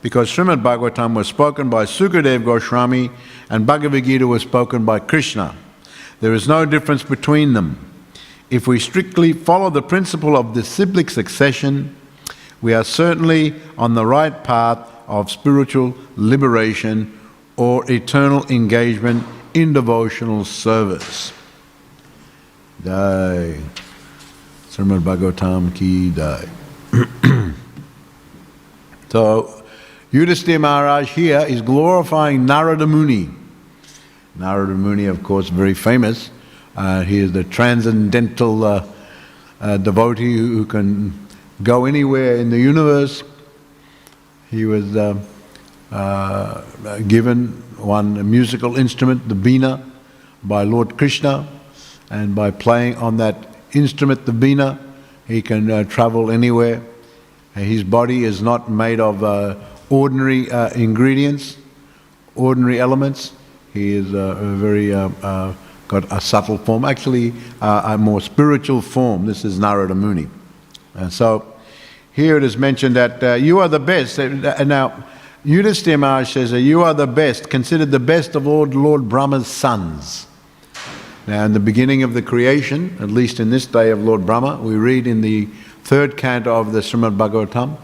because Śrīmad Bhāgavatam was spoken by Sukadeva Goswami and Bhagavad Gita was spoken by Krishna. There is no difference between them. If we strictly follow the principle of disciplic succession, we are certainly on the right path of spiritual liberation or eternal engagement in devotional service. Jai. Śrīmad Bhāgavatam ki jai. So, Yudhisthira Maharaj here is glorifying Narada Muni. Narada Muni, of course, very famous. He is the transcendental devotee who can go anywhere in the universe. He was given one musical instrument, the veena, by Lord Krishna, and by playing on that instrument, the veena, he can travel anywhere. His body is not made of ordinary ingredients, ordinary elements. He is got a subtle form, actually a more spiritual form. This is Narada Muni. So here it is mentioned that you are the best. Now, Yudhisthira Maharaj says that you are the best, considered the best of Lord Brahma's sons. Now, in the beginning of the creation, at least in this day of Lord Brahma, we read in the 3rd canto of the Śrīmad Bhāgavatam,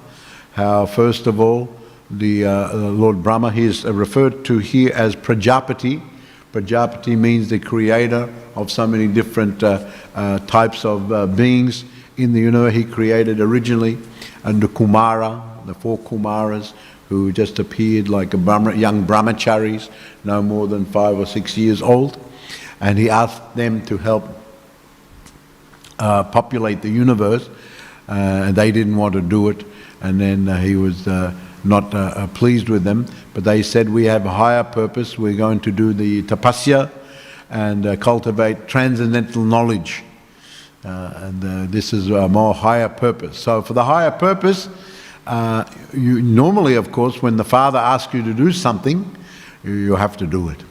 how first of all, the Lord Brahma, he is referred to here as Prajapati. Prajapati means the creator of so many different types of beings in the universe. He created originally the Kumara, the 4 Kumaras, who just appeared like young brahmacharis, no more than 5 or 6 years old. And he asked them to help populate the universe. And they didn't want to do it. And then he was not pleased with them. But they said, we have a higher purpose. We're going to do the tapasya and cultivate transcendental knowledge. This is a more higher purpose. So for the higher purpose, you normally, of course, when the father asks you to do something, you have to do it.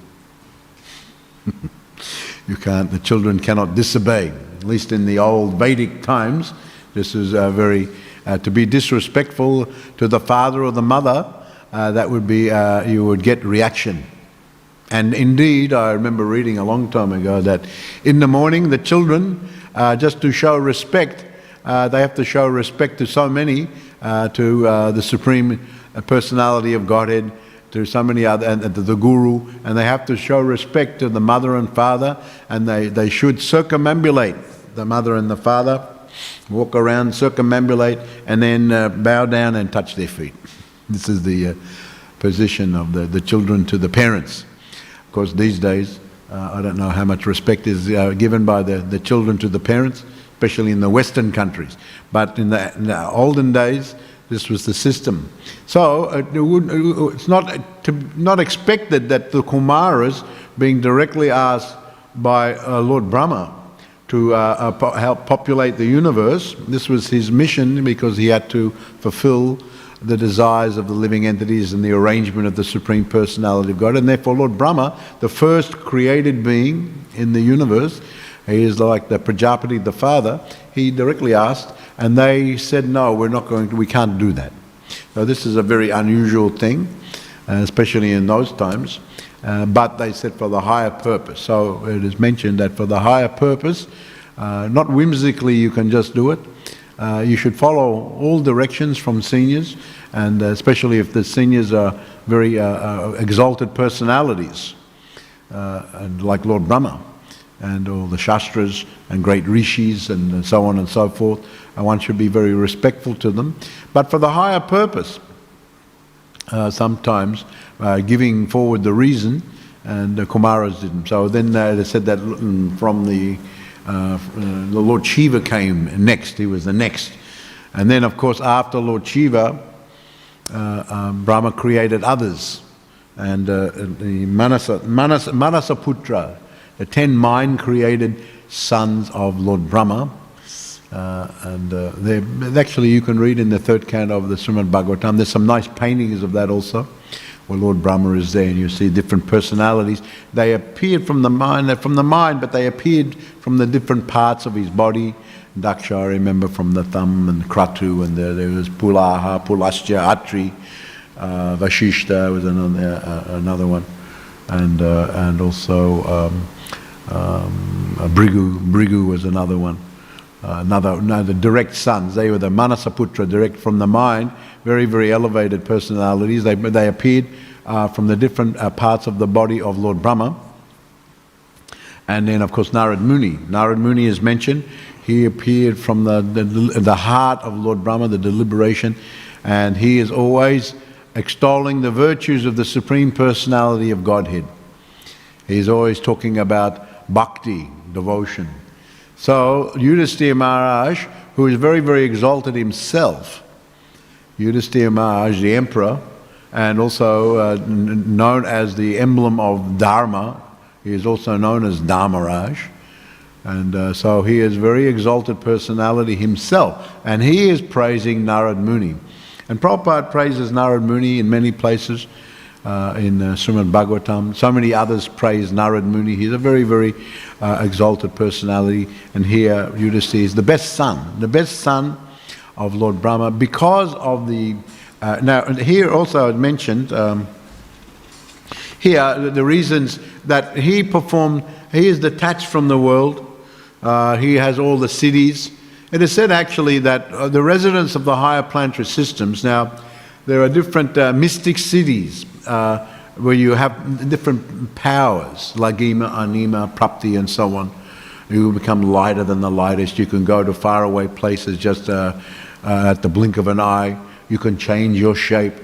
You can't, the children cannot disobey. At least in the old Vedic times, this is very, to be disrespectful to the father or the mother, that would be, you would get reaction. And indeed, I remember reading a long time ago that in the morning the children, just to show respect, they have to show respect to so many, to the Supreme Personality of Godhead, to so many other, and to the Guru, and they have to show respect to the mother and father, and they should circumambulate the mother and the father, walk around, circumambulate, and then bow down and touch their feet. This is the position of the children to the parents. Of course, these days, I don't know how much respect is given by the children to the parents, especially in the Western countries. But in the olden days, this was the system. So it's not expected that the Kumaras, being directly asked by Lord Brahma to help populate the universe, this was his mission, because he had to fulfill the desires of the living entities and the arrangement of the Supreme Personality of God. And therefore Lord Brahma, the first created being in the universe, he is like the Prajapati, the father, he directly asked, and they said, no, we can't do that. So this is a very unusual thing, especially in those times. But they said for the higher purpose. So it is mentioned that for the higher purpose, not whimsically you can just do it. You should follow all directions from seniors, and especially if the seniors are very exalted personalities, and like Lord Brahma, and all the Shastras and great rishis and so on and so forth. And one should be very respectful to them. But for the higher purpose, sometimes giving forward the reason, and the Kumaras didn't. So then they said that from the Lord Shiva came next, he was the next. And then of course after Lord Shiva, Brahma created others. And the Manasaputra, the 10 mind-created sons of Lord Brahma. Actually you can read in the 3rd canto of the Śrīmad Bhāgavatam, there's some nice paintings of that also, where Lord Brahma is there and you see different personalities. They appeared from the mind, but they appeared from the different parts of his body. Daksha, I remember, from the thumb, and Kratu, and there was Pulaha, Pulasya, Atri, Vashishta was another one, and also Brigu was another one. The direct sons, they were the Manasaputra, direct from the mind, very, very elevated personalities. They appeared from the different parts of the body of Lord Brahma. And then, of course, Narad Muni. Narad Muni is mentioned. He appeared from the heart of Lord Brahma, the deliberation, and he is always extolling the virtues of the Supreme Personality of Godhead. He's always talking about bhakti, devotion. So, Yudhisthira Maharaj, who is very, very exalted himself, Yudhisthira Maharaj, the emperor, and also known as the emblem of Dharma, he is also known as Dharmaraj. And so he is very exalted personality himself. And he is praising Narad Muni. And Prabhupada praises Narad Muni in many places, in Śrīmad Bhāgavatam. So many others praise Narad Muni. He's a very, very exalted personality. And here Yudhisthira is the best son of Lord Brahma, because of the... now here also I mentioned, here the reasons that he is detached from the world. He has all the cities. It is said actually that the residents of the higher planetary systems, now there are different mystic cities where you have different powers, Lagima, Anima, Prapti and so on. You become lighter than the lightest. You can go to faraway places just at the blink of an eye. You can change your shape.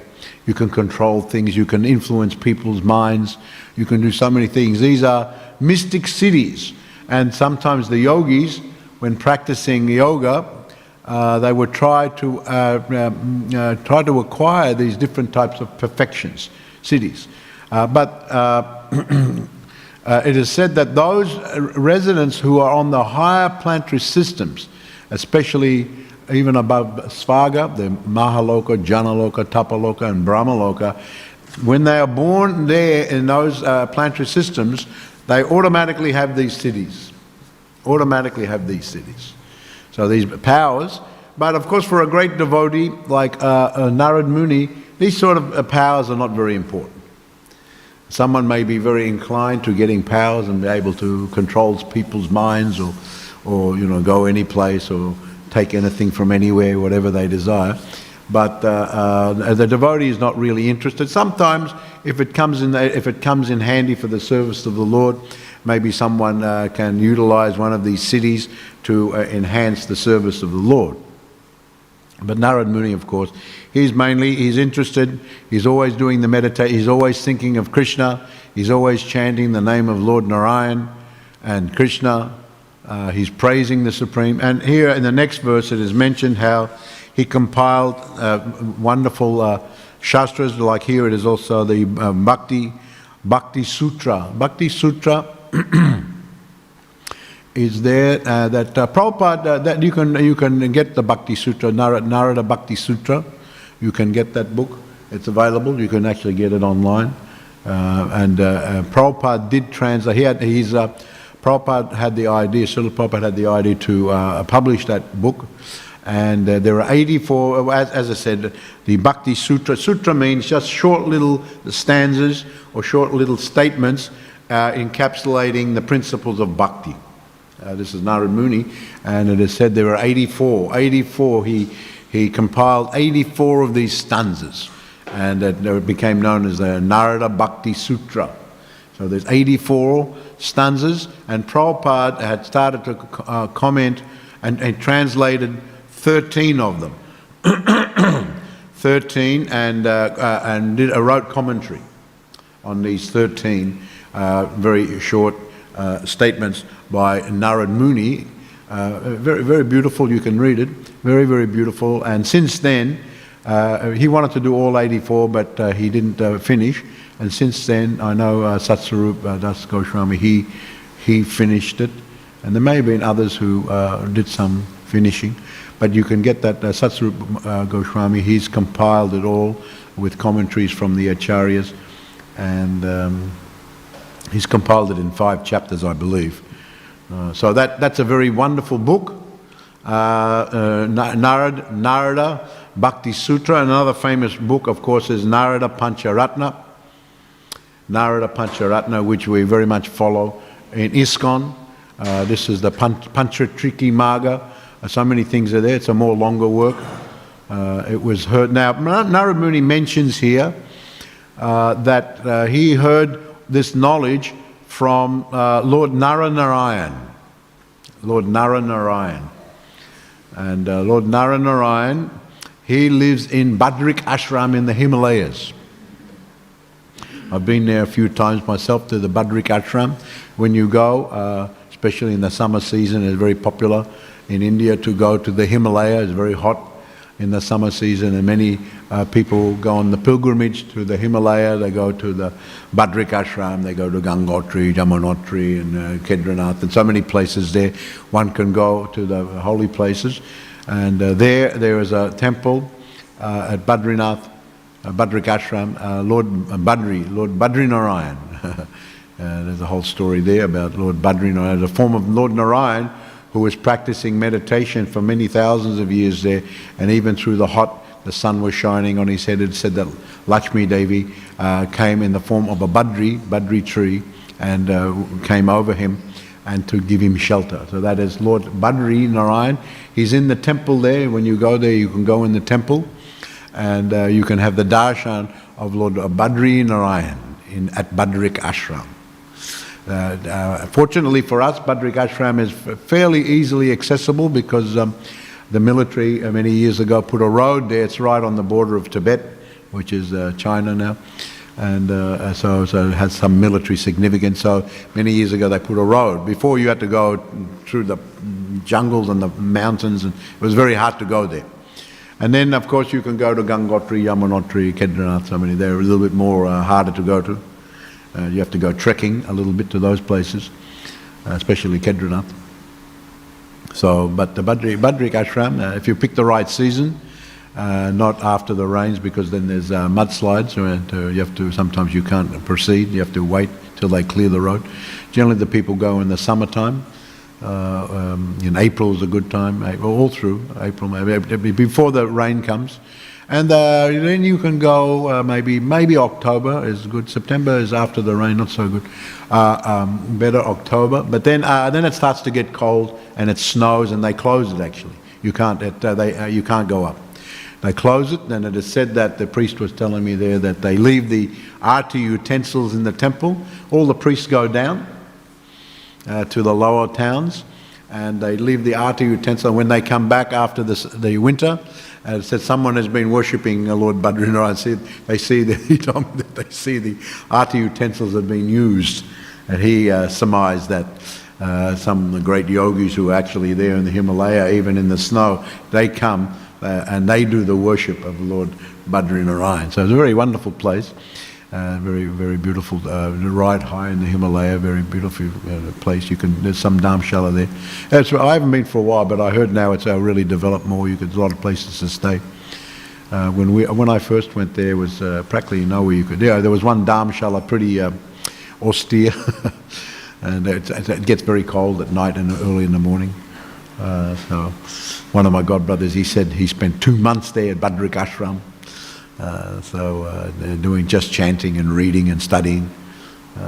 You can control things. You can influence people's minds. You can do so many things. These are mystic cities. And sometimes the yogis, when practicing yoga, they would try to acquire these different types of perfections, cities. But it is said that those residents who are on the higher planetary systems, especially even above Svaga, the Mahaloka, Janaloka, Tapaloka and Brahmaloka, when they are born there in those planetary systems, they automatically have these cities. So these powers. But of course for a great devotee like Narad Muni, these sort of powers are not very important. Someone may be very inclined to getting powers and be able to control people's minds or go any place or take anything from anywhere, whatever they desire. But the devotee is not really interested. Sometimes, if it comes in handy for the service of the Lord, maybe someone can utilize one of these cities to enhance the service of the Lord. But Narad Muni, of course, he's interested. He's always doing the meditation. He's always thinking of Krishna. He's always chanting the name of Lord Narayan and Krishna. He's praising the Supreme. And here in the next verse, it is mentioned how he compiled wonderful shastras. Like here, it is also the Bhakti Sutra. Bhakti Sutra is there that Prabhupada that you can get the Bhakti Sutra, Narada Bhakti Sutra. You can get that book. It's available. You can actually get it online. And Prabhupada did translate. Prabhupada had the idea. Srila Prabhupada had the idea to publish that book. And there are 84, as I said, the Bhakti Sutra. Sutra means just short little stanzas or short little statements encapsulating the principles of bhakti. This is Narad Muni, and it is said there are 84. He compiled 84 of these stanzas, and it became known as the Narada Bhakti Sutra. So there's 84 stanzas, and Prabhupada had started to comment and translated 13 of them. 13, and wrote commentary on these 13 very short statements by Narad Muni. Very, very beautiful. You can read it. Very, very beautiful. And since then, he wanted to do all 84, but he didn't finish. And since then, I know Satsarup Das Goswami, he finished it. And there may have been others who did some finishing. But you can get that Satsarup Goswami, he's compiled it all with commentaries from the Acharyas. And he's compiled it in 5 chapters, I believe. So that's a very wonderful book. Narada Bhakti Sutra. Another famous book, of course, is Narada Pancharatna. Narada Pancharatna, which we very much follow in ISKCON. This is the Panchatriki Marga. So many things are there. It's a more longer work. It was heard. Now, Narada Muni mentions here that he heard this knowledge from Lord Naranarayan. Lord Naranarayan. And Lord Naranarayan, he lives in Badrik Ashram in the Himalayas. I've been there a few times myself to the Badrik Ashram. When you go, especially in the summer season, it's very popular in India to go to the Himalaya. It's very hot in the summer season, and many people go on the pilgrimage to the Himalaya. They go to the Badrik Ashram, they go to Gangotri, Yamunotri, and Kedarnath, and so many places there. One can go to the holy places, and there is a temple at Badrinath, Badrik Ashram, Lord Badrinarayan. There's a whole story there about Lord Badrinarayan, the form of Lord Narayan, who was practicing meditation for many thousands of years there, and even through the sun was shining on his head. It said that Lakshmi Devi came in the form of a Badri tree, and came over him and to give him shelter. So that is Lord Badri Narayan. He's in the temple there. When you go there, you can go in the temple, and you can have the darshan of Lord Badri Narayan at Badrik Ashram. Fortunately for us, Badrik Ashram is fairly easily accessible because the military many years ago put a road there. It's right on the border of Tibet, which is China now, and so it has some military significance. So many years ago they put a road. Before you had to go through the jungles and the mountains, and it was very hard to go there. And then of course you can go to Gangotri, Yamunotri, Kedarnath, so many. They're a little bit more harder to go to. You have to go trekking a little bit to those places, especially Kedarnath. So, but the Badrik Ashram, if you pick the right season, not after the rains, because then there's mudslides, and you have to, sometimes you can't proceed, you have to wait till they clear the road. Generally the people go in the summertime. In April is a good time, all through April, maybe before the rain comes. And then you can go, maybe October is good. September is after the rain, not so good. Better October. But then it starts to get cold, and it snows, and they close it actually. You can't go up. They close it, and it is said that the priest was telling me there that they leave the arti utensils in the temple. All the priests go down to the lower towns, and they leave the arti utensil. When they come back after the winter, it said someone has been worshipping Lord Badrinarayan. He told me that they see the arti utensils have been used, and he surmised that some of the great yogis who are actually there in the Himalaya, even in the snow, they come and they do the worship of Lord Badrinarayan. So it's a very wonderful place, very, very beautiful. Right high in the Himalaya, very beautiful place. There's some dharamshala there. I haven't been for a while, but I heard now it's really developed more. There's a lot of places to stay. When I first went there, was practically nowhere you could. Yeah, there was one dharamshala, pretty austere, and it gets very cold at night and early in the morning. So one of my godbrothers, he said he spent 2 months there at Badrik Ashram. They're doing just chanting and reading and studying.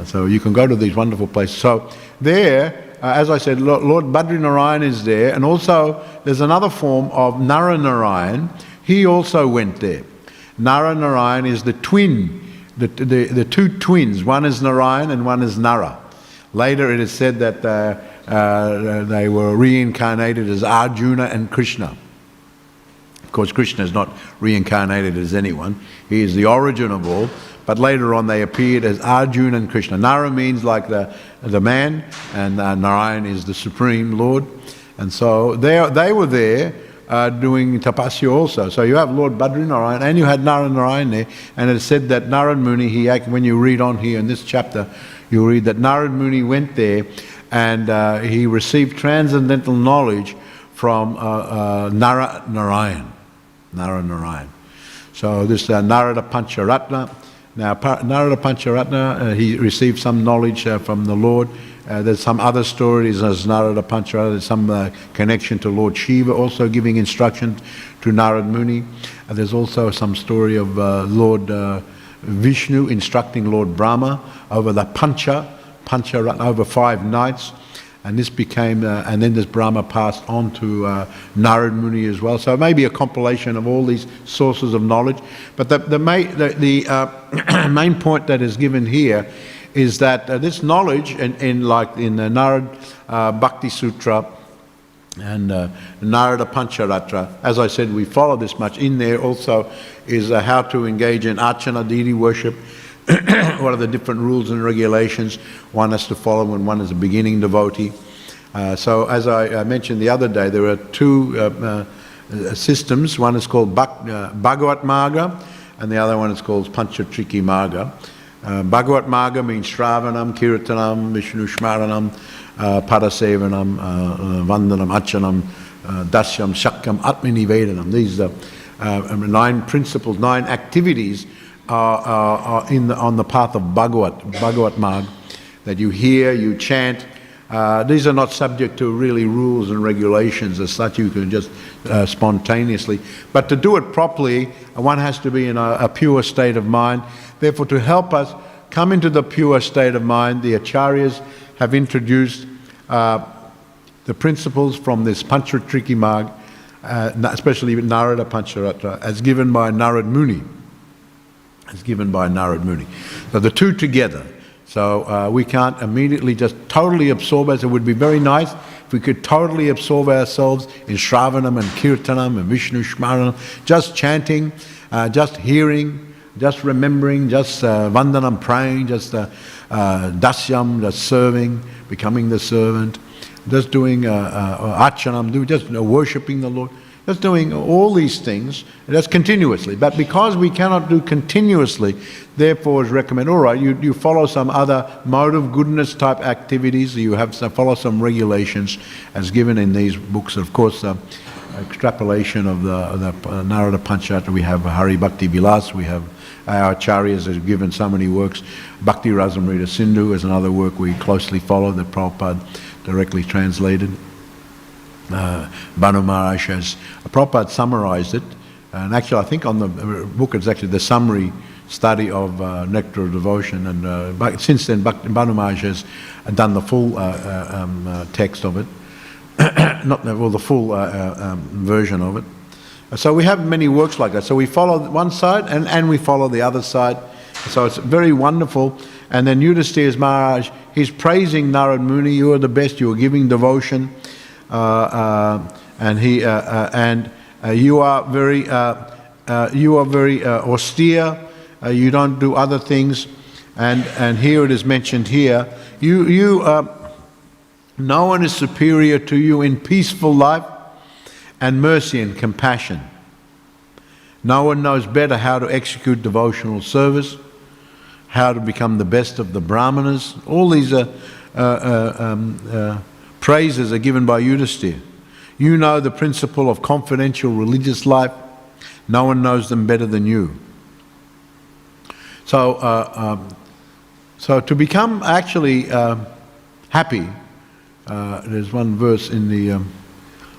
So you can go to these wonderful places. So there, as I said, Lord Badrinarayan is there, and also there's another form of Naranarayan. He also went there. Naranarayan is the twin, the two twins. One is Narayan and one is Nara. Later it is said that they were reincarnated as Arjuna and Krishna. Of course, Krishna is not reincarnated as anyone. He is the origin of all. But later on they appeared as Arjuna and Krishna. Nara means like the man, and Narayan is the Supreme Lord. And so they were there doing tapasya also. So you have Lord Badrinarayan and you had Naranarayan there. And it is said that Narad Muni, when you read on here in this chapter, you'll read that Narad Muni went there and he received transcendental knowledge from Naranarayan. So this Narada Pancharatna. Now Narada Pancharatna, he received some knowledge from the Lord, there's some other stories as Narada Panchara, there's some connection to Lord Shiva also giving instruction to Narad Muni. There's also some story of Lord Vishnu instructing Lord Brahma over the Pancharatna, over 5 nights. And this became, and then this Brahma passed on to Narad Muni as well. So it may be a compilation of all these sources of knowledge. But the main point that is given here is that this knowledge, like in the Narad Bhakti Sutra and Narada Pancharatra, as I said, we follow this much. In there also is how to engage in archana, deity worship. What are the different rules and regulations one has to follow when one is a beginning devotee. So as I mentioned the other day, there are 2 systems. One is called Bhagavat Marga and the other one is called Panchatriki Marga. Bhagavat Marga means Shravanam, Kirtanam, Vishnu Shmaranam, Padasevanam, Vandanam, Achanam, Dasyam, Shakyam, Atmani Vedanam. These are 9 principles, 9 activities are on the path of Bhagavat Marg, that you hear, you chant. These are not subject to really rules and regulations as such. You can just spontaneously. But to do it properly, one has to be in a pure state of mind. Therefore, to help us come into the pure state of mind, the Acharyas have introduced the principles from this Panchatriki Marg, especially Narada Pancharatra, as given by Narad Muni. So the 2 together. So we can't immediately just totally absorb us. It would be very nice if we could totally absorb ourselves in Shravanam and Kirtanam and Vishnu Shmaranam, just chanting, just hearing, just remembering, just Vandanam praying, just Dasyam, just serving, becoming the servant, just doing Archanam, just worshipping the Lord. Just doing all these things, and that's continuously. But because we cannot do continuously, therefore is recommended, all right, you follow some other mode of goodness type activities, you have to follow some regulations as given in these books. Of course, extrapolation of the Narada Pancharatra, we have Hari Bhakti Vilas, we have our Acharyas have given so many works. Bhakti Rasamrita Sindhu is another work we closely follow that Prabhupada directly translated. Banu Maharaj has, Prabhupada summarized it, and actually I think on the book it's actually the summary study of Nectar of Devotion, and since then Banu Maharaj has done the full text of it, the full version of it. So we have many works like that. So we follow one side and we follow the other side. So it's very wonderful. And then Yudhisthira Maharaj, he's praising Narad Muni, you are the best, you are giving devotion. And you are very austere. You don't do other things, and here it is mentioned here. No one is superior to you in peaceful life and mercy and compassion. No one knows better how to execute devotional service, how to become the best of the brahmanas. All these praises are given by Yudhisthira. You know the principle of confidential religious life. No one knows them better than you. So, so to become actually happy, there's one verse in the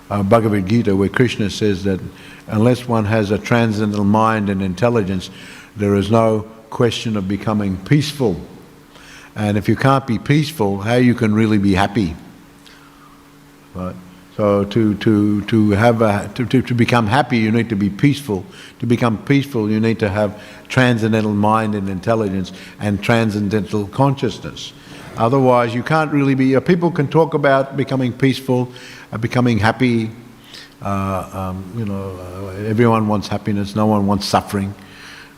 Bhagavad Gita where Krishna says that unless one has a transcendental mind and intelligence, there is no question of becoming peaceful. And if you can't be peaceful, how you can really be happy? Right. So to become happy, you need to be peaceful. To become peaceful, you need to have transcendental mind and intelligence and transcendental consciousness. Otherwise, you can't really be. People can talk about becoming peaceful, becoming happy. Everyone wants happiness. No one wants suffering.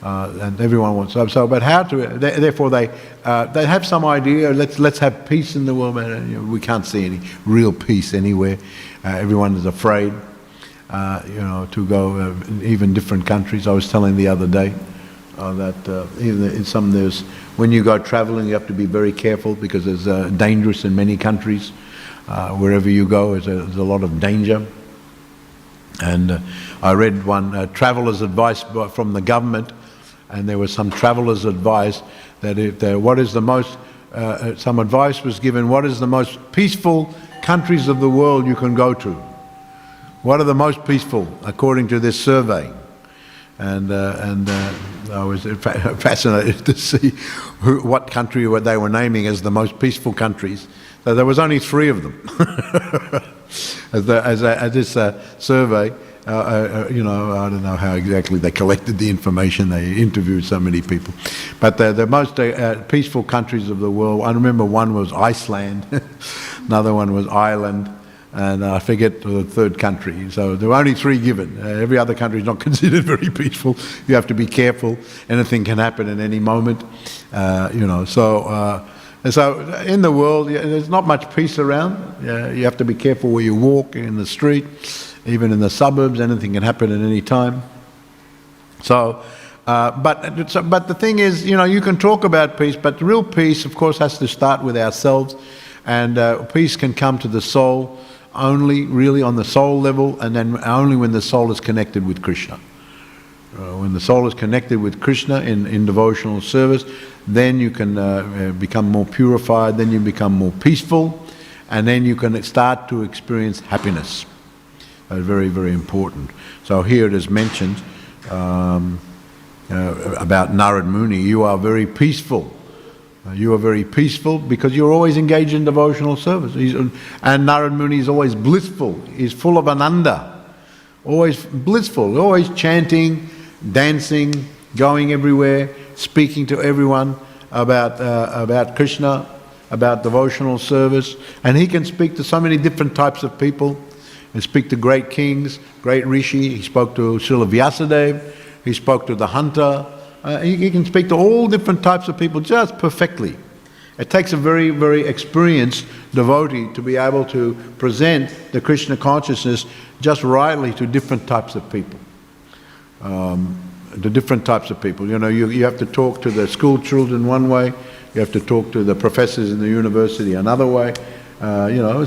And everyone wants so. But how to? Therefore, they have some idea. Let's have peace in the world. We can't see any real peace anywhere. Everyone is afraid. To go even different countries. I was telling the other day that even in some there's when you go traveling, you have to be very careful because it's dangerous in many countries. Wherever you go, there's a lot of danger. And I read one traveller's advice from the government. And there was some traveller's advice that what is the most some advice was given, what is the most peaceful countries of the world you can go to? What are the most peaceful according to this survey? And I was fascinated to see what country they were naming as the most peaceful countries. So there was only 3 of them. as this survey, I don't know how exactly they collected the information. They interviewed so many people. But the most peaceful countries of the world, I remember one was Iceland, another one was Ireland, and I forget the 3rd country. So there were only 3 given. Every other country is not considered very peaceful. You have to be careful. Anything can happen at any moment. So in the world, there's not much peace around. You have to be careful where you walk in the street, even in the suburbs. Anything can happen at any time. So, but the thing is, you can talk about peace, but real peace, of course, has to start with ourselves, and peace can come to the soul only really on the soul level, and then only when the soul is connected with Krishna. When the soul is connected with Krishna in devotional service, then you can become more purified, then you become more peaceful, and then you can start to experience happiness. Very, very important. So here it is mentioned about Narad Muni, you are very peaceful. You are very peaceful because you're always engaged in devotional service. And Narad Muni is always blissful. He's full of ananda, always blissful, always chanting, dancing, going everywhere, speaking to everyone about Krishna, about devotional service. And he can speak to so many different types of people, and speak to great kings, great rishi. He spoke to Srila Vyasadeva, he spoke to the hunter. He can speak to all different types of people just perfectly. It takes a very, very experienced devotee to be able to present the Krishna consciousness just rightly to different types of people. You have to talk to the school children one way, you have to talk to the professors in the university another way.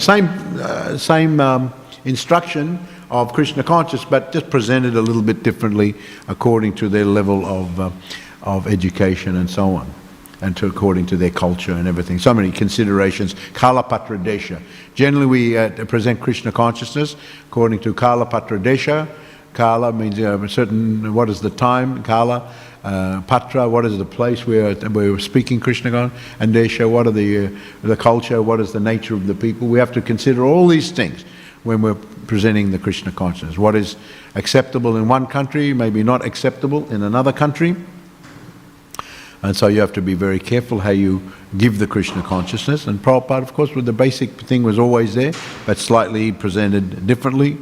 Same instruction of Krishna consciousness, but just presented a little bit differently according to their level of education and so on, and according to their culture and everything. So many considerations. Kalapatra Desha. Generally we present Krishna consciousness according to Kalapatra Desha. Kala means certain, what is the time, Kala. Patra, what is the place where we're speaking Krishna consciousness. And Desha, what are the culture, what is the nature of the people. We have to consider all these things when we're presenting the Krishna consciousness. What is acceptable in one country may be not acceptable in another country. And so you have to be very careful how you give the Krishna consciousness. And Prabhupada, of course, with the basic thing was always there, but slightly presented differently.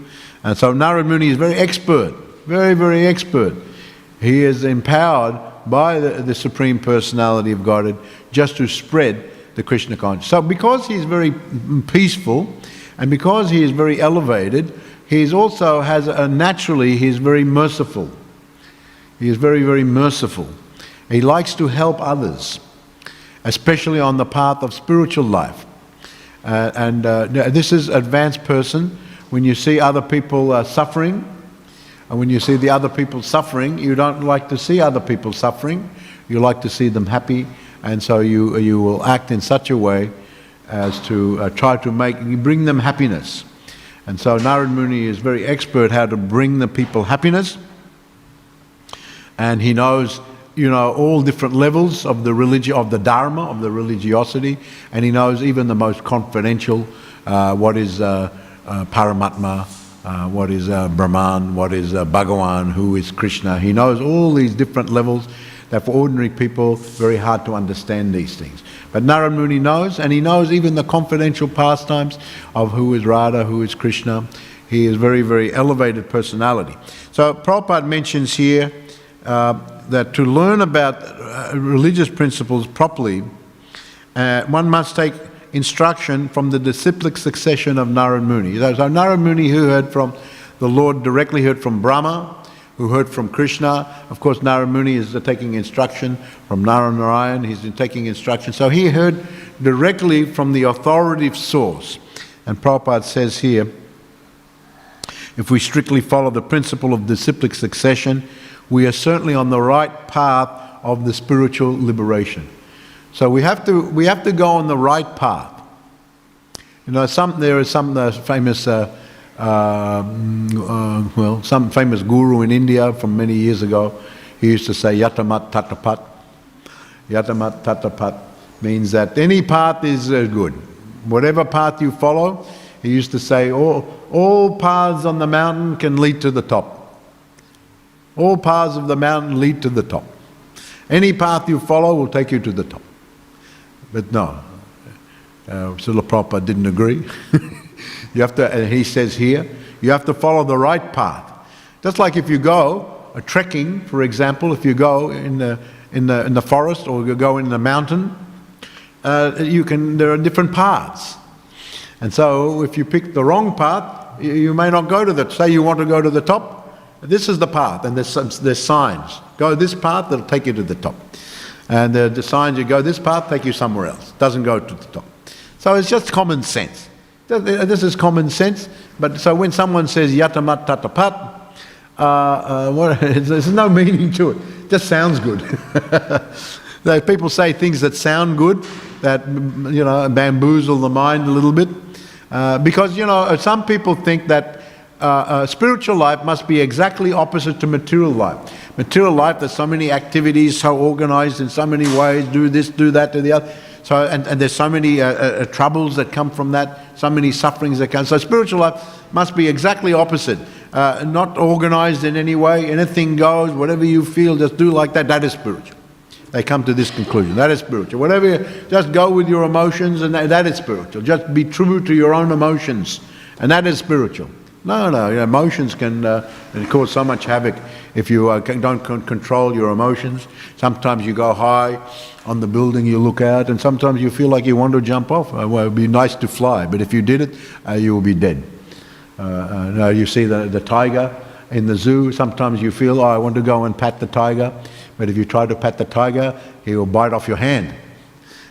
And so Narad Muni is very expert, very, very expert. He is empowered by the Supreme Personality of Godhead just to spread the Krishna consciousness. So because he is very peaceful, and because he is very elevated, he is also naturally he is very merciful. He is very, very merciful. He likes to help others, especially on the path of spiritual life. This is advanced person. When you see other people suffering, and when you see the other people suffering, you don't like to see other people suffering. You like to see them happy, and so you will act in such a way as to try to bring them happiness. And so Narad Muni is very expert how to bring the people happiness, and he knows all different levels of the religion, of the dharma, of the religiosity, and he knows even the most confidential, what is Paramatma, what is Brahman, what is Bhagavan, who is Krishna. He knows all these different levels that for ordinary people very hard to understand these things. But Narad Muni knows, and he knows even the confidential pastimes of who is Radha, who is Krishna. He is very, very elevated personality. So Prabhupada mentions here that to learn about religious principles properly, one must take instruction from the disciplic succession of Narad Muni. So Narad Muni, who heard from the Lord directly, heard from Brahma, who heard from Krishna. Of course, Narad Muni is taking instruction from Narayan. He's taking instruction. So he heard directly from the authoritative source. And Prabhupada says here, if we strictly follow the principle of disciplic succession, we are certainly on the right path of the spiritual liberation. So we have to go on the right path. You know, there is some famous, some famous guru in India from many years ago. He used to say, "Yatamat tatapat." Yatamat tatapat means that any path is good. Whatever path you follow, he used to say, all paths on the mountain can lead to the top. All paths of the mountain lead to the top. Any path you follow will take you to the top. But no, Srila Prabhupada didn't agree. You have to, and he says here, you have to follow the right path. Just like if you go trekking, for example, if you go in the forest or you go in the mountain, there are different paths. And so if you pick the wrong path, you may not go to the, say you want to go to the top, this is the path, and there's signs. Go this path, that'll take you to the top. And the signs, you go this path, take you somewhere else. Doesn't go to the top. So it's just common sense. This is common sense. But so when someone says yatamat tatapat, there's no meaning to it. It just sounds good. People say things that sound good, that, you know, bamboozle the mind a little bit. Because, you know, some people think that spiritual life must be exactly opposite to material life. Material life, there's so many activities, so organized in so many ways, do this, do that, do the other. So, and there's so many troubles that come from that, so many sufferings that come. So spiritual life must be exactly opposite. Not organized in any way, anything goes, whatever you feel, just do like that, that is spiritual. They come to this conclusion, that is spiritual. Whatever, just go with your emotions, and that is spiritual. Just be true to your own emotions, and that is spiritual. No, emotions can cause so much havoc if you don't control your emotions. Sometimes you go high on the building, you look out, and sometimes you feel like you want to jump off. Well, it would be nice to fly, but if you did it, you will be dead. You see the tiger in the zoo, sometimes you feel, I want to go and pat the tiger, but if you try to pat the tiger, he will bite off your hand,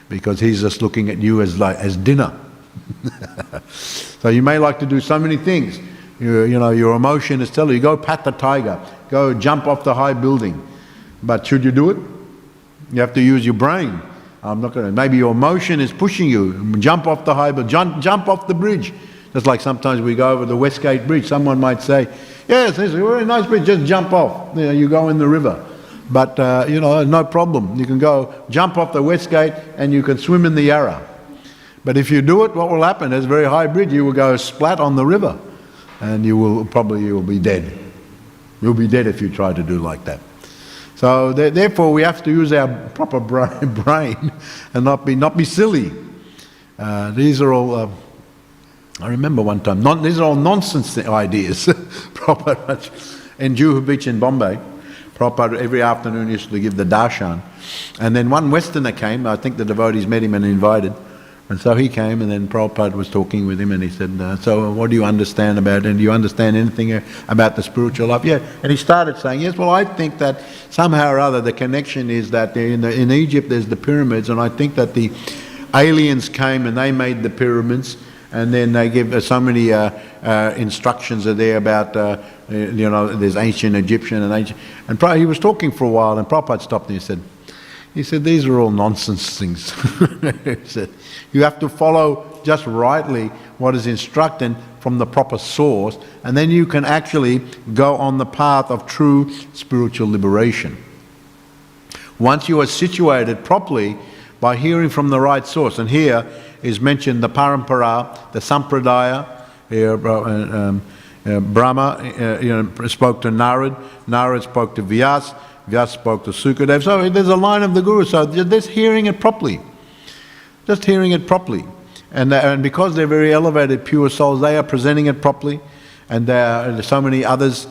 because he's just looking at you as dinner. So you may like to do so many things. You know, your emotion is telling you, go pat the tiger, go jump off the high building. But should you do it? You have to use your brain. I'm not going to. Maybe your emotion is pushing you. Jump off the high building, jump off the bridge. Just like sometimes we go over the Westgate Bridge. Someone might say, yes, this is a very nice bridge, just jump off. You know, you go in the river. But, you know, no problem. You can go jump off the Westgate and you can swim in the Yarra. But if you do it, what will happen? There's a very high bridge. You will go splat on the river. And you will be dead. You'll be dead if you try to do like that. So therefore we have to use our proper brain and not be silly. These are all, I remember one time, these are all nonsense ideas. Prabhupada, in Juhu Beach in Bombay, Prabhupada every afternoon used to give the darshan. And then one Westerner came, I think the devotees met him and invited. And so he came, and then Prabhupada was talking with him, and he said, so what do you understand about it? And do you understand anything about the spiritual life? Yeah. And he started saying, yes, well, I think that somehow or other the connection is that in Egypt there's the pyramids, and I think that the aliens came and they made the pyramids, and then they give so many instructions are there about, you know, there's ancient Egyptian and ancient... And he was talking for a while, and Prabhupada stopped and he said, these are all nonsense things. He said, you have to follow just rightly what is instructed from the proper source, and then you can actually go on the path of true spiritual liberation. Once you are situated properly by hearing from the right source, and here is mentioned the parampara, the sampradaya, Brahma spoke to Narad, Narad spoke to Vyas, Vyas spoke to Sukadev. So there's a line of the Guru. So just hearing it properly. Just hearing it properly. And because they're very elevated, pure souls, they are presenting it properly. And there's so many others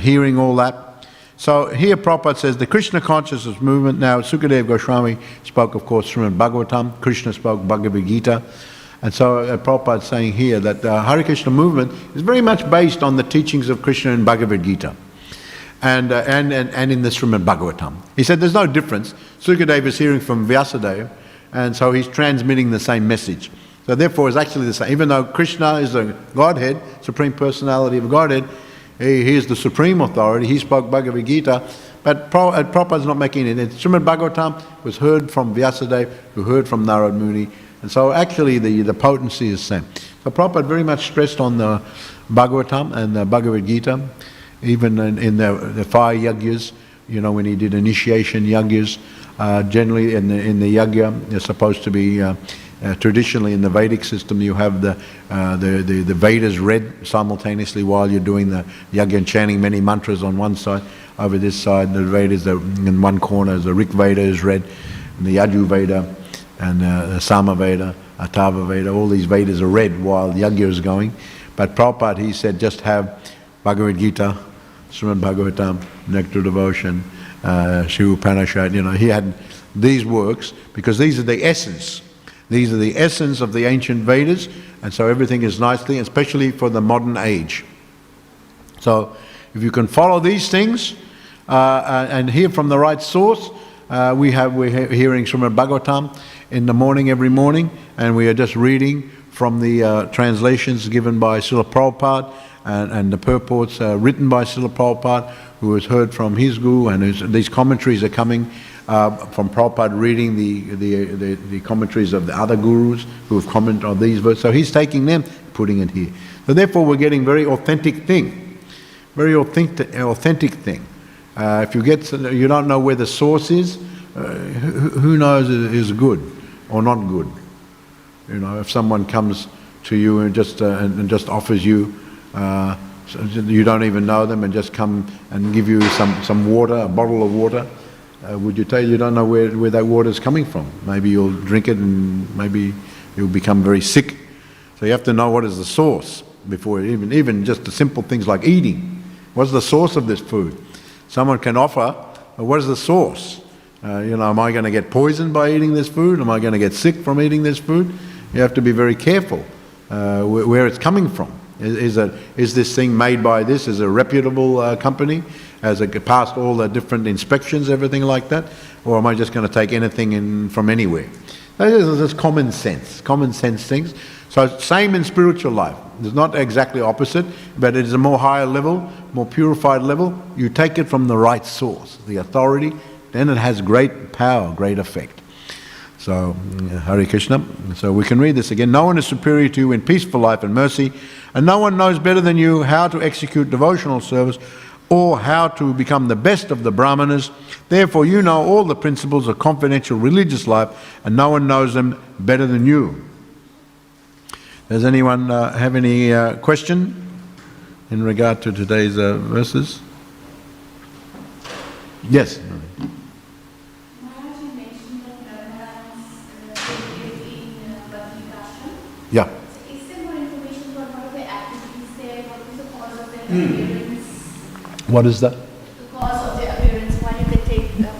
hearing all that. So here Prabhupada says the Krishna consciousness movement. Now Sukadev Goswami spoke, of course, Śrīmad Bhāgavatam. Krishna spoke Bhagavad Gita. And so Prabhupada is saying here that the Hare Krishna movement is very much based on the teachings of Krishna in Bhagavad Gita. And in the Śrīmad Bhāgavatam. He said there's no difference. Sukadeva is hearing from Vyasadeva, and so he's transmitting the same message. So therefore it's actually the same. Even though Krishna is a Godhead, Supreme Personality of Godhead, he is the supreme authority, he spoke Bhagavad Gita, But Prabhupada's not making it. Śrīmad Bhāgavatam was heard from Vyasadeva, who heard from Narad Muni, and so actually the potency is the same. So Prabhupada very much stressed on the Bhagavatam and the Bhagavad Gita, even in the 5 yagyas, when he did initiation yagyas. Generally in the yagya, you're supposed to be, traditionally in the Vedic system, you have the Vedas read simultaneously while you're doing the yagya and chanting many mantras on one side. Over this side, the Vedas, in one corner, the Rik Veda is read, and the Yajur Veda, and the Sama Veda, Atharva Veda, all these Vedas are read while yagya is going. But Prabhupada, he said, just have Bhagavad Gita, Śrīmad Bhāgavatam, Nectar Devotion, Shiva Upanishad, he had these works because these are the essence. These are the essence of the ancient Vedas, and so everything is nicely, especially for the modern age. So if you can follow these things and hear from the right source, we're hearing Śrīmad Bhāgavatam in the morning, every morning, and we are just reading from the translations given by Srila Prabhupada and the purports written by Srila Prabhupada, who has heard from his guru, and these commentaries are coming from Prabhupada reading the commentaries of the other gurus who have commented on these verses. So he's taking them, putting it here. So therefore we're getting very authentic thing. Very authentic thing. If you don't know where the source is, who knows is good or not good. If someone comes to you and just offers you, so you don't even know them, and just come and give you some water, a bottle of water, would you tell you don't know where that water is coming from? Maybe you'll drink it and maybe you'll become very sick. So you have to know what is the source before even just the simple things like eating. What's the source of this food? Someone can offer, but what is the source? Am I going to get poisoned by eating this food? Am I going to get sick from eating this food? You have to be very careful where it's coming from. Is this thing made by this? Is it a reputable company? Has it passed all the different inspections, everything like that? Or am I just going to take anything from anywhere? That is just common sense things. So same in spiritual life. It's not exactly opposite, but it is a more higher level, more purified level. You take it from the right source, the authority, then it has great power, great effect. So, Hare Krishna. So we can read this again. No one is superior to you in peaceful life and mercy, and no one knows better than you how to execute devotional service or how to become the best of the brahmanas. Therefore you know all the principles of confidential religious life, and no one knows them better than you. Does anyone have any question in regard to today's verses? Yes. Yeah. Is there more information about what are the activities there? What is the cause of their appearance? What is that? The cause of their appearance. Why did they take them?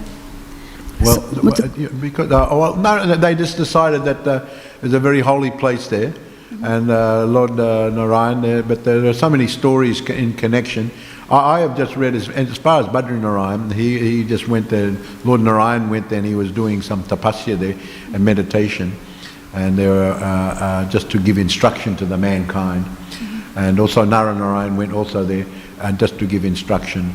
Well, no, they just decided that there's a very holy place there, and Lord Narayan there. But there are so many stories in connection. I have just read as far as Badri Narayan, he just went there. Lord Narayan went there, and he was doing some tapasya there and meditation. And they were just to give instruction to the mankind. And also Narayan went also there just to give instruction.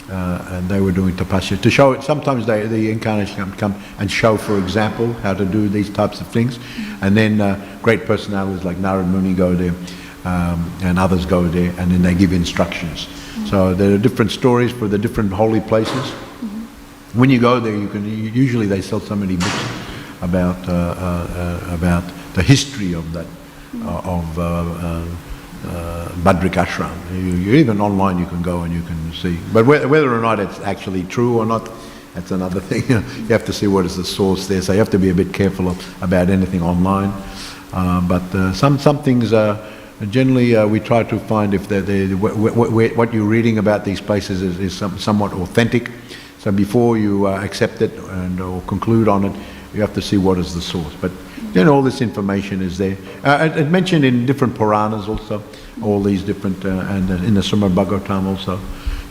And they were doing tapasya. To show it, sometimes the incarnation come and show, for example, how to do these types of things. And then great personalities like Narad Muni go there, and others go there, and then they give instructions. So there are different stories for the different holy places. When you go there, usually they sell so many books about the history of that Badrik Ashram. Even online you can go and you can see. But whether or not it's actually true or not, that's another thing. You have to see what is the source there. So you have to be a bit careful about anything online. But some things generally we try to find if what you're reading about these places is somewhat authentic. So before you accept it or conclude on it, you have to see what is the source. But then all this information is there. It mentioned in different Puranas also, all these different, and in the Śrīmad Bhāgavatam also.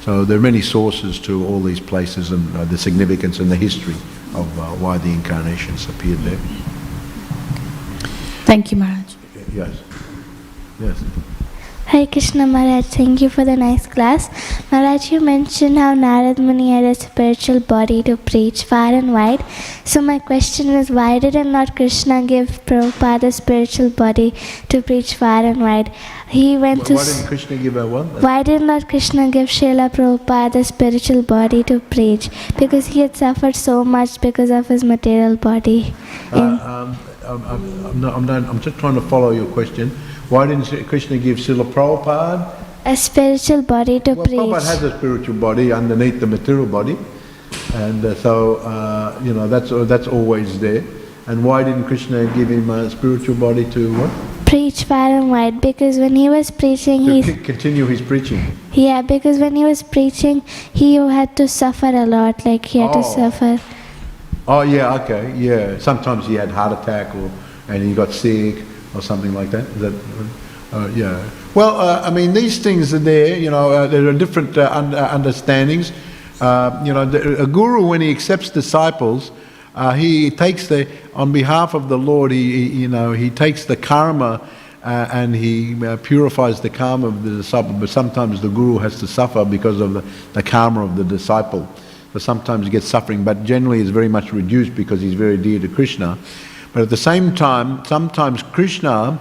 So there are many sources to all these places and the significance and the history of why the incarnations appeared there. Thank you, Maharaj. Yes. Yes. Hare Krishna Maharaj, thank you for the nice class. Maharaj, you mentioned how Narad Muni had a spiritual body to preach far and wide. So my question is, why did not Krishna give Prabhupada a spiritual body to preach far and wide? He went to... Why didn't Krishna give her one? Why did not Krishna give Srila Prabhupada a spiritual body to preach? Because he had suffered so much because of his material body. I'm just trying to follow your question. Why didn't Krishna give Srila Prabhupada a spiritual body to preach? Prabhupada has a spiritual body underneath the material body, and that's always there. And why didn't Krishna give him a spiritual body to what? Preach far and wide, because when he was preaching, continue his preaching. Yeah, because when he was preaching, he had to suffer a lot. Like he had to suffer. Oh yeah, okay, yeah. Sometimes he had heart attack, and he got sick, or something like that. Is that yeah. Well, I mean, these things are there. There are different understandings. A guru, when he accepts disciples, he takes on behalf of the Lord. He takes the karma and he purifies the karma of the disciple. But sometimes the guru has to suffer because of the karma of the disciple. So sometimes he gets suffering, but generally it's very much reduced because he's very dear to Krishna. But at the same time, sometimes Krishna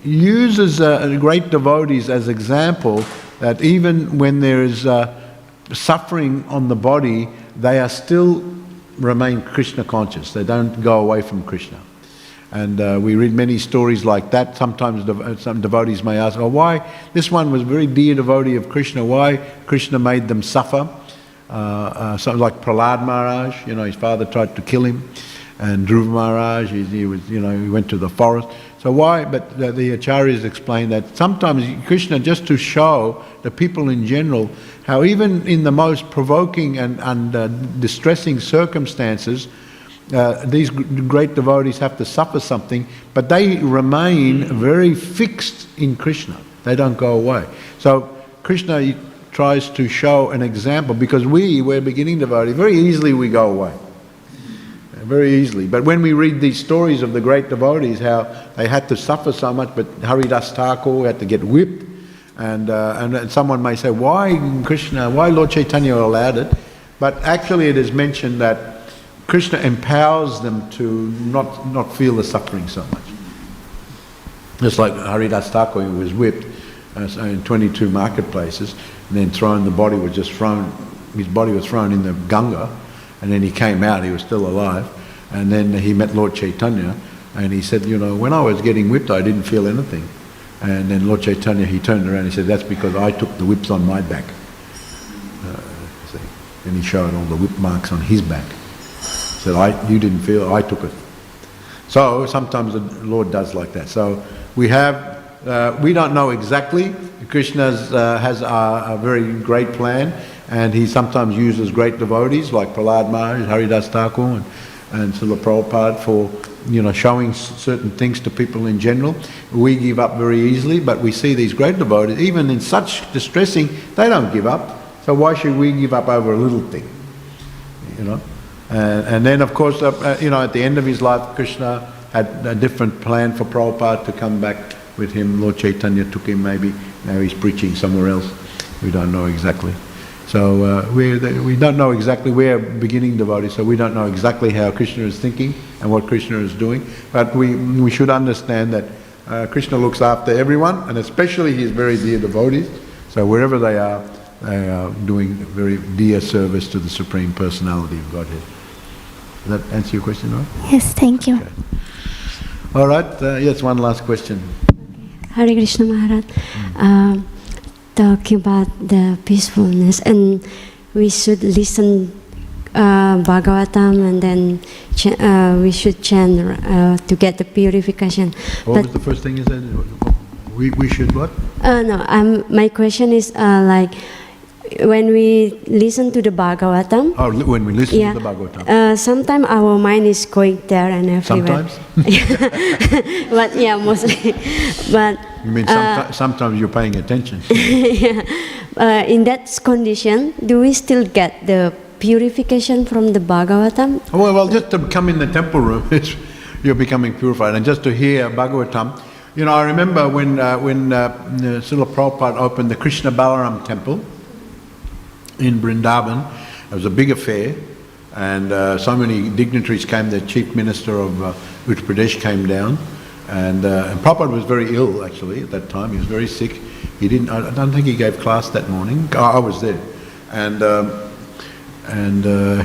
uses great devotees as example that even when there is suffering on the body, they are still remain Krishna conscious. They don't go away from Krishna. And we read many stories like that. Sometimes some devotees may ask, why this one was a very dear devotee of Krishna, why Krishna made them suffer? So like Prahlad Maharaj, his father tried to kill him. And Dhruva Maharaj, he went to the forest. So why? But the Acharyas explain that sometimes Krishna, just to show the people in general, how even in the most provoking and distressing circumstances, these great devotees have to suffer something, but they remain very fixed in Krishna. They don't go away. So Krishna tries to show an example, because we're beginning devotees, very easily we go away. Very easily. But when we read these stories of the great devotees, how they had to suffer so much, but Haridas Thakur had to get whipped, and someone may say, why Krishna, why Lord Chaitanya allowed it? But actually it is mentioned that Krishna empowers them to not feel the suffering so much. Just like Haridas Thakur, who was whipped in 22 marketplaces, and then his body was thrown in the Ganga, and then he came out, he was still alive, and then he met Lord Chaitanya, and he said, when I was getting whipped, I didn't feel anything. And then Lord Chaitanya, he turned around and he said, that's because I took the whips on my back. And he showed all the whip marks on his back. He said, you didn't feel, I took it. So sometimes the Lord does like that. So we don't know exactly. Krishna has a very great plan, and he sometimes uses great devotees like Prahlad Maharaj, Haridas Thakur, and Srila Prabhupada for showing certain things to people in general. We give up very easily, but we see these great devotees, even in such distressing, they don't give up. So why should we give up over a little thing? And then of course, at the end of his life, Krishna had a different plan for Prabhupada to come back with him. Lord Chaitanya took him, maybe now he's preaching somewhere else. We don't know exactly. So we don't know exactly, we're beginning devotees, so we don't know exactly how Krishna is thinking and what Krishna is doing. But we should understand that Krishna looks after everyone, and especially his very dear devotees. So wherever they are doing very dear service to the Supreme Personality of Godhead. Does that answer your question, right? Yes, thank you. Okay. All right, yes, one last question. Hare Krishna Maharaj. Talking about the peacefulness, and we should listen Bhagavatam, and then we should chant to get the purification. What was the first thing you said? We should what? No, my question is like when we listen to the Bhagavatam. Oh, when we listen to the Bhagavatam. Sometimes our mind is going there and everywhere. Sometimes? But yeah, mostly. But you mean sometimes you're paying attention? Yeah. In that condition, do we still get the purification from the Bhagavatam? Well, just to come in the temple room, you're becoming purified. And just to hear Bhagavatam, You know, I remember when Srila Prabhupada opened the Krishna Balaram temple in Vrindavan. It was a big affair, and so many dignitaries came. The chief minister of Uttar Pradesh came down, and Prabhupada was very ill actually at that time. He was very sick. He didn't. I don't think he gave class that morning. I was there, and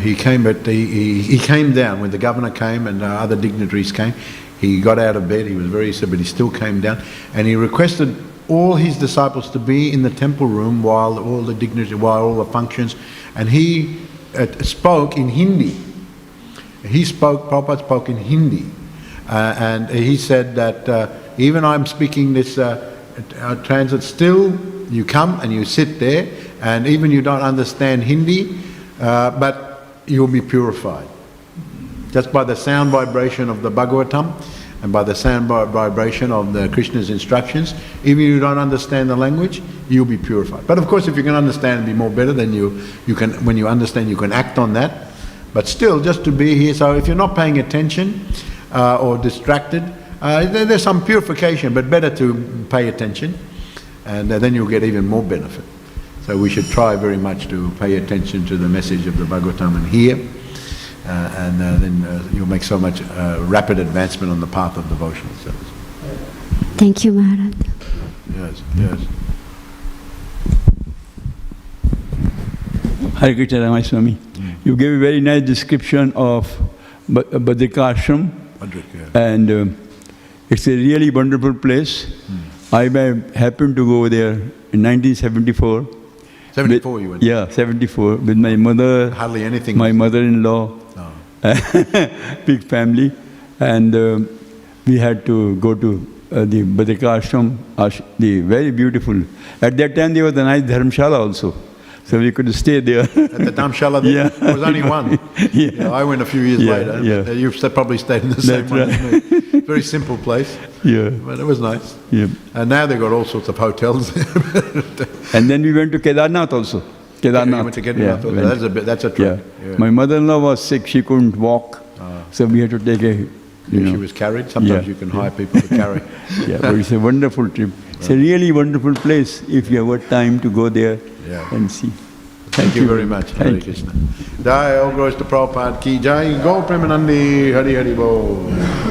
he came. But he came down when the governor came and other dignitaries came. He got out of bed. He was very sick, but he still came down, and he requested all his disciples to be in the temple room while all the dignitaries, while all the functions, and he spoke in Hindi. Prabhupada spoke in Hindi, and he said that even I'm speaking this transit, still you come and you sit there, and even you don't understand Hindi, but you'll be purified. Just by the sound vibration of the Bhagavatam and by the sound vibration of the Krishna's instructions, even if you don't understand the language, you'll be purified. But of course, if you can understand and be more better, then you can, when you understand, you can act on that. But still, just to be here, so if you're not paying attention or distracted, there's some purification, but better to pay attention, and then you'll get even more benefit. So we should try very much to pay attention to the message of the Bhagavatam and hear. And then you'll make so much rapid advancement on the path of devotional service. Thank you, Maharaj. Yes, yes. Hare Krishna, Ramai Swami. You gave a very nice description of Bhadrika and it's a really wonderful place. I happened to go there in 1974. 74 you went? Yeah, 74, with my mother, hardly anything. My mother-in-law, big family, and we had to go to the Bhadrika Ashram, the very beautiful. At that time there was a nice Dharamshala also, so we could stay there. At the Dharamshala there? Yeah. There was only one. Yeah, I went a few years later. Yeah. You've probably stayed in the same one as me. Very simple place. Yeah. But it was nice. Yeah. And now they've got all sorts of hotels. And then we went to Kedarnath also. You went to Kedarnath also. That's a trip. Yeah. My mother-in-law was sick, she couldn't walk, so we had to take a, She was carried. Sometimes you can hire people to carry. Yeah, but it's a wonderful trip. It's a really wonderful place if you have got time to go there and see. Thank you very much. Hare Krishna. Jai, all glories to Prabhupada ki Jai. Go Premanandi. Hari Hari Bo.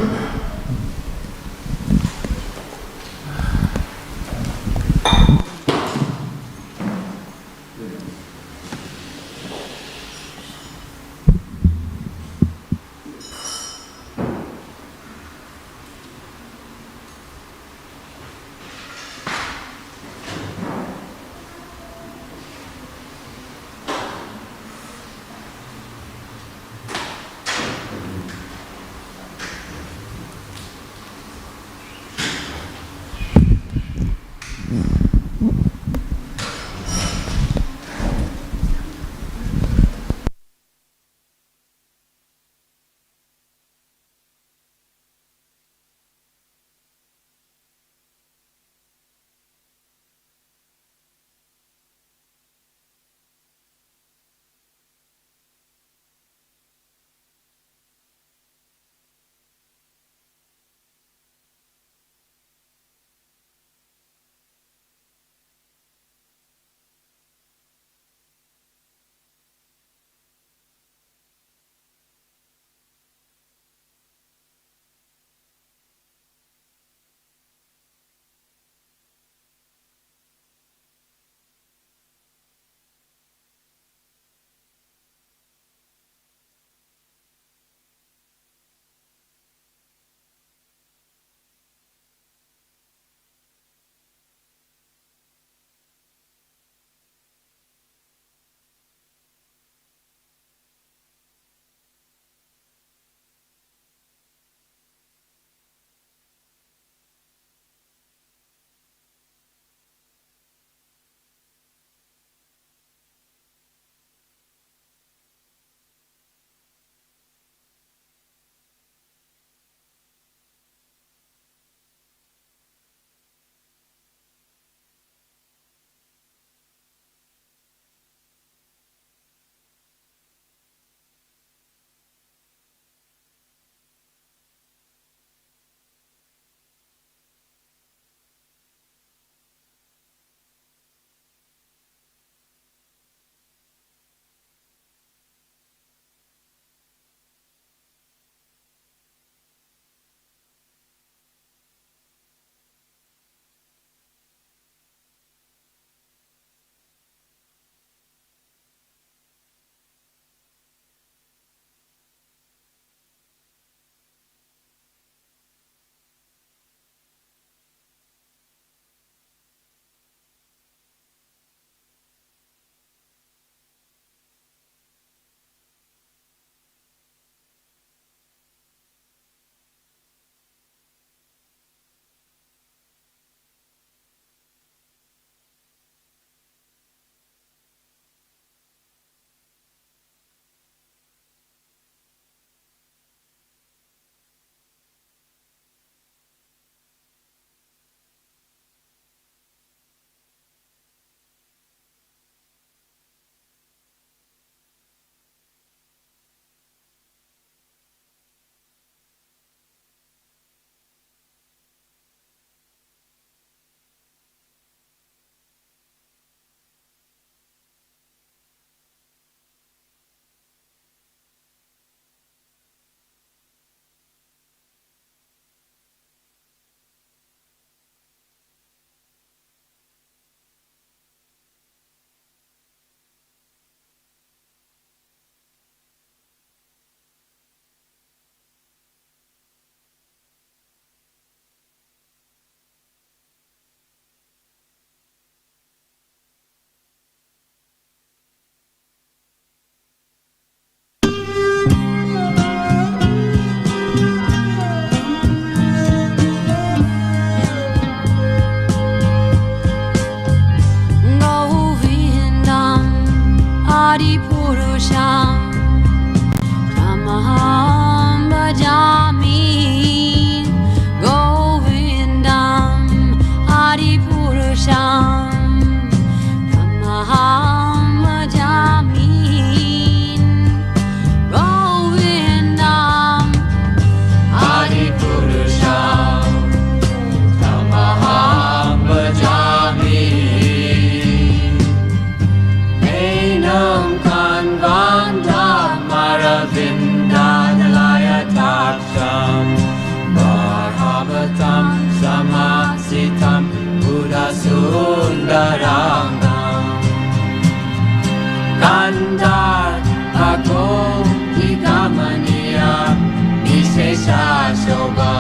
Shobha.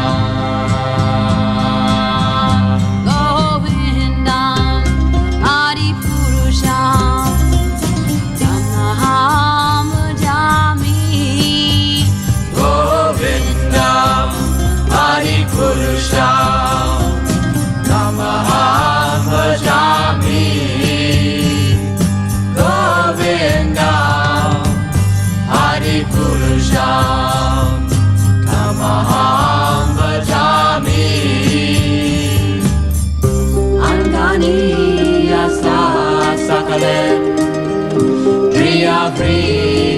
Govindam Hari Purusham Tamaham Bhajami. Govindam Hari Purusham Tamaham Bhajami. Govindam Hari Purusham Tamaham Bhajami. Angani Yasa Sakale Priya Priya